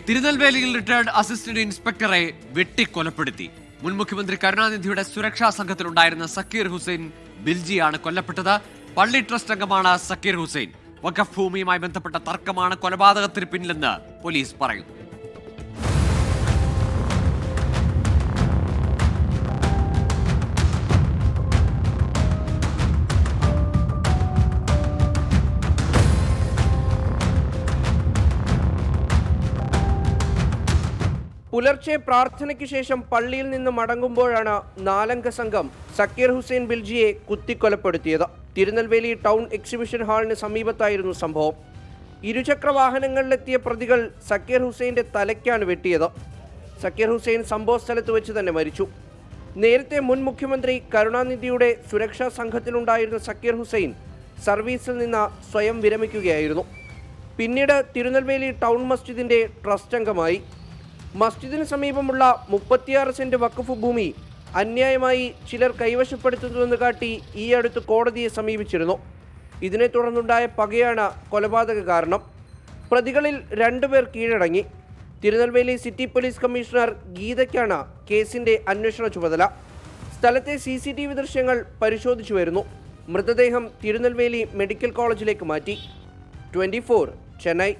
തിരുനെൽവേലിയിൽ retired assistant ഇൻസ്പെക്ടറെ വെട്ടിക്കൊലപ്പെടുത്തി. മുൻ മുഖ്യമന്ത്രി കരുണാനിധിയുടെ സുരക്ഷാ സംഘത്തിലുണ്ടായിരുന്ന സക്കീർ ഹുസൈൻ ബിൽജിയാണ് കൊല്ലപ്പെട്ടത്. പള്ളി ട്രസ്റ്റ് അംഗമാണ് സക്കീർ ഹുസൈൻ. വഖഫ് ഭൂമിയുമായി ബന്ധപ്പെട്ട തർക്കമാണ് കൊലപാതകത്തിന് പിന്നിലെന്ന് പോലീസ് പറയുന്നു. പുലർച്ചെ പ്രാർത്ഥനയ്ക്ക് ശേഷം പള്ളിയിൽ നിന്ന് മടങ്ങുമ്പോഴാണ് നാലംഗ സംഘം സക്കീർ ഹുസൈൻ ബിൽജിയെ കുത്തിക്കൊലപ്പെടുത്തിയത്. തിരുനെൽവേലി ടൗൺ എക്സിബിഷൻ ഹാളിന് സമീപത്തായിരുന്നു സംഭവം. ഇരുചക്ര വാഹനങ്ങളിലെത്തിയ പ്രതികൾ സക്കീർ ഹുസൈൻ്റെ തലയ്ക്കാണ് വെട്ടിയത്. സക്കീർ ഹുസൈൻ സംഭവ സ്ഥലത്ത് വെച്ച് തന്നെ മരിച്ചു. നേരത്തെ മുൻ മുഖ്യമന്ത്രി കരുണാനിധിയുടെ സുരക്ഷാ സംഘത്തിലുണ്ടായിരുന്ന സക്കീർ ഹുസൈൻ സർവീസിൽ നിന്ന് സ്വയം വിരമിക്കുകയായിരുന്നു. പിന്നീട് തിരുനെൽവേലി ടൗൺ മസ്ജിദിൻ്റെ ട്രസ്റ്റ് അംഗമായി. മസ്ജിദിന് സമീപമുള്ള 36 സെന്റ് വഖഫ് ഭൂമി അന്യായമായി ചിലർ കൈവശപ്പെടുത്തുന്നുവെന്ന് കാട്ടി ഈ അടുത്ത് കോടതിയെ സമീപിച്ചിരുന്നു. ഇതിനെ തുടർന്നുണ്ടായ പകയാണ് കൊലപാതക കാരണം. പ്രതികളിൽ 2 പേർ കീഴടങ്ങി. തിരുനെൽവേലി സിറ്റി പോലീസ് കമ്മീഷണർ ഗീതയ്ക്കാണ് കേസിന്റെ അന്വേഷണ ചുമതല. സ്ഥലത്തെ CCTV ദൃശ്യങ്ങൾ പരിശോധിച്ചു വരുന്നു. മൃതദേഹം തിരുനെൽവേലി മെഡിക്കൽ കോളേജിലേക്ക് മാറ്റി. 24 ചെന്നൈ.